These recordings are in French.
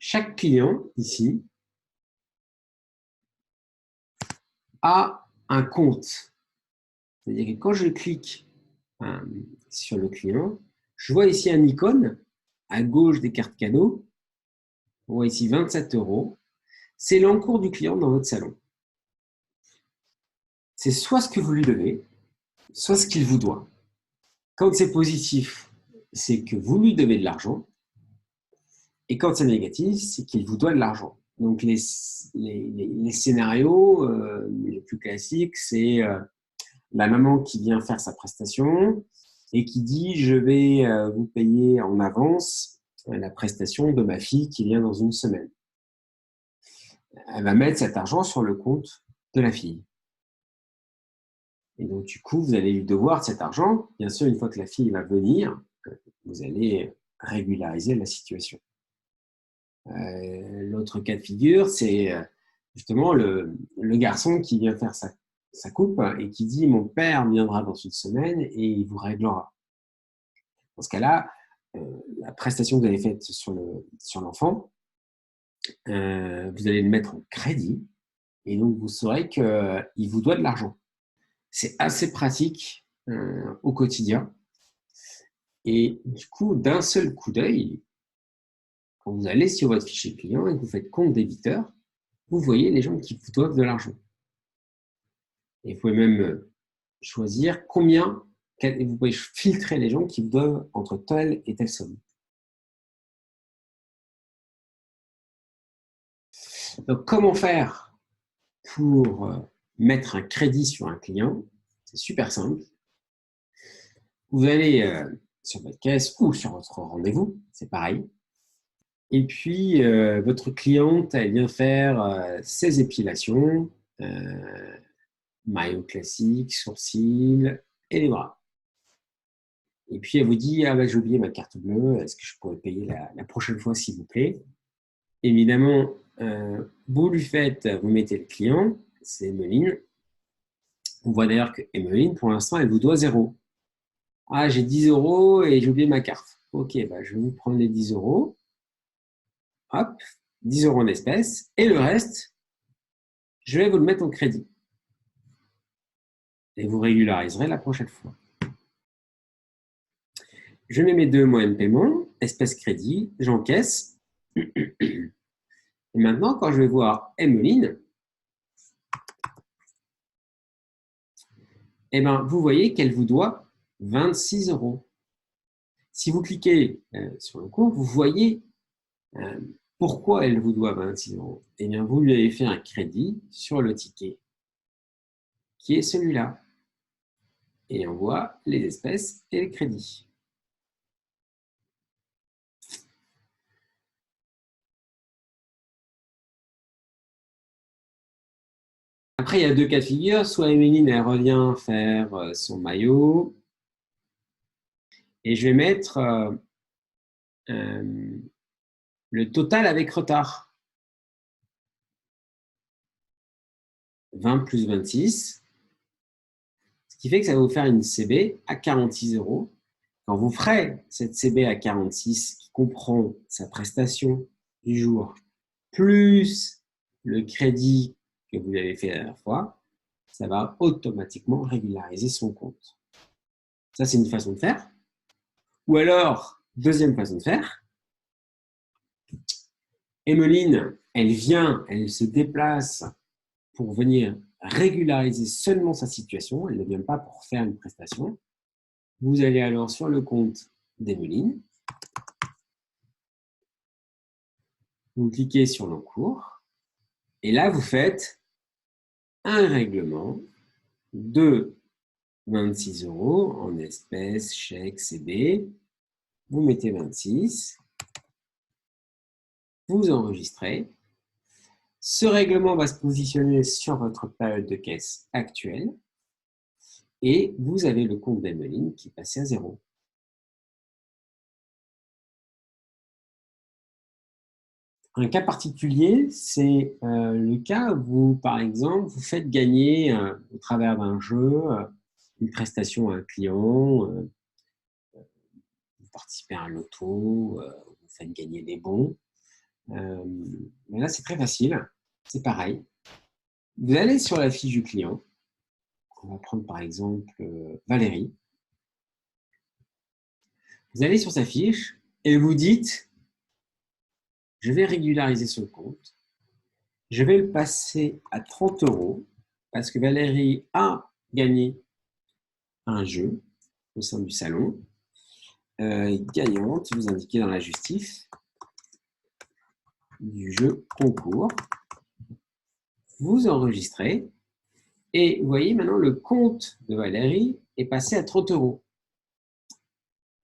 chaque client ici a un compte. C'est-à-dire que quand je clique sur le client, je vois ici un icône à gauche des cartes cadeaux. On voit ici 27 €. C'est l'encours du client dans votre salon. C'est soit ce que vous lui devez, soit ce qu'il vous doit. Quand c'est positif, c'est que vous lui devez de l'argent. Et quand c'est négatif, c'est qu'il vous doit de l'argent. Donc, les scénarios les plus classiques, c'est la maman qui vient faire sa prestation et qui dit « Je vais vous payer en avance la prestation de ma fille qui vient dans une semaine. » Elle va mettre cet argent sur le compte de la fille. Et donc, du coup, vous allez lui devoir cet argent. Bien sûr, une fois que la fille va venir, vous allez régulariser la situation. L'autre cas de figure, c'est justement le garçon qui vient faire sa coupe et qui dit « Mon père viendra dans une semaine et il vous réglera. » Dans ce cas-là, la prestation que vous avez faite sur l'enfant, vous allez le mettre en crédit et donc vous saurez qu'il vous doit de l'argent. C'est assez pratique au quotidien. Et du coup, d'un seul coup d'œil, quand vous allez sur votre fichier client et que vous faites compte débiteur, vous voyez les gens qui vous doivent de l'argent. Et vous pouvez même choisir combien, et vous pouvez filtrer les gens qui vous doivent entre telle et telle somme. Donc, comment faire pour mettre un crédit sur un client? C'est super simple. Vous allez sur votre caisse ou sur votre rendez-vous, c'est pareil. Et puis, votre cliente, elle vient faire ses épilations, maillot classique, sourcils et les bras. Et puis, elle vous dit « Ah, bah, j'ai oublié ma carte bleue, est-ce que je pourrais payer la prochaine fois, s'il vous plaît ?» Évidemment, vous mettez le client, c'est Emeline. On voit d'ailleurs que Emeline, pour l'instant, elle vous doit 0. Ah, j'ai 10 € et j'ai oublié ma carte. Ok, bah, je vais vous prendre les 10 €. Hop, 10 € en espèces. Et le reste, je vais vous le mettre en crédit. Et vous régulariserez la prochaine fois. Je mets mes deux moyens de paiement, espèce crédit, j'encaisse. Et maintenant, quand je vais voir Emeline, eh ben, vous voyez qu'elle vous doit 26 €. Si vous cliquez sur le compte, vous voyez pourquoi elle vous doit 26 €. Eh bien, vous lui avez fait un crédit sur le ticket, qui est celui-là. Et on voit les espèces et les crédits. Après, il y a deux cas de figure. Soit Emeline, elle revient faire son maillot. Et je vais mettre le total avec retard. 20 plus 26. Ce qui fait que ça va vous faire une CB à 46 €. Quand vous ferez cette CB à 46, qui comprend sa prestation du jour, plus le crédit que vous avez fait la dernière fois, ça va automatiquement régulariser son compte. Ça, c'est une façon de faire. Ou alors, deuxième façon de faire, Emeline, elle se déplace pour venir régulariser seulement sa situation. Elle ne vient pas pour faire une prestation. Vous allez alors sur le compte d'Emeline. Vous cliquez sur l'encours. Et là, vous faites un règlement de 26 € en espèces, chèques, CB. Vous mettez 26. Vous enregistrez. Ce règlement va se positionner sur votre période de caisse actuelle et vous avez le compte d'Emeline qui est passé à 0. Un cas particulier, c'est le cas où, par exemple, vous faites gagner au travers d'un jeu une prestation à un client, vous participez à un loto, vous faites gagner des bons. Mais là, c'est très facile. C'est pareil. Vous allez sur la fiche du client. On va prendre par exemple Valérie. Vous allez sur sa fiche et vous dites, je vais régulariser son compte. Je vais le passer à 30 € parce que Valérie a gagné un jeu au sein du salon. Gagnante, vous indiquez dans la justif du jeu concours. Vous enregistrez et vous voyez maintenant le compte de Valérie est passé à 30 €.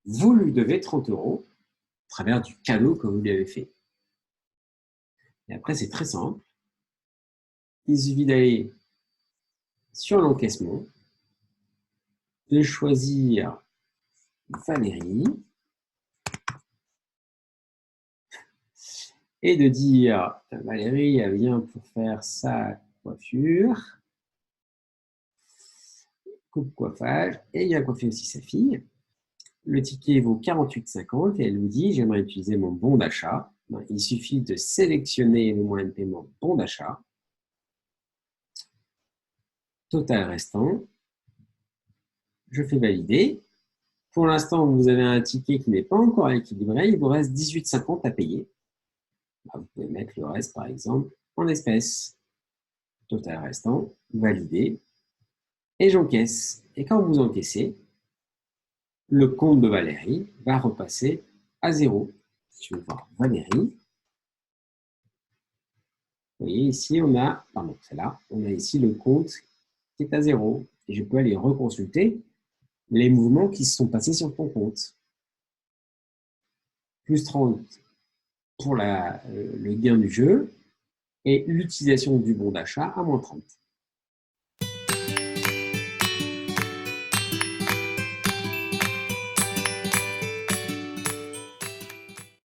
Vous lui devez 30 € à travers du cadeau que vous lui avez fait. Et après, c'est très simple. Il suffit d'aller sur l'encaissement, de choisir Valérie et de dire Valérie, elle vient pour faire sa coiffure, coupe coiffage, et il a coiffé aussi sa fille. Le ticket vaut 48,50 et elle vous dit j'aimerais utiliser mon bon d'achat. Il suffit de sélectionner le moyen de paiement bon d'achat. Total restant. Je fais valider. Pour l'instant, vous avez un ticket qui n'est pas encore équilibré. Il vous reste 18,50 à payer. Vous pouvez mettre le reste, par exemple, en espèces. Total restant, validé. Et j'encaisse. Et quand vous encaissez, le compte de Valérie va repasser à 0. Je vais voir Valérie. Vous voyez ici, on a, pardon, c'est là, on a ici le compte qui est à 0. Et je peux aller reconsulter les mouvements qui se sont passés sur ton compte. Plus 30 pour le gain du jeu et l'utilisation du bon d'achat à moins 30.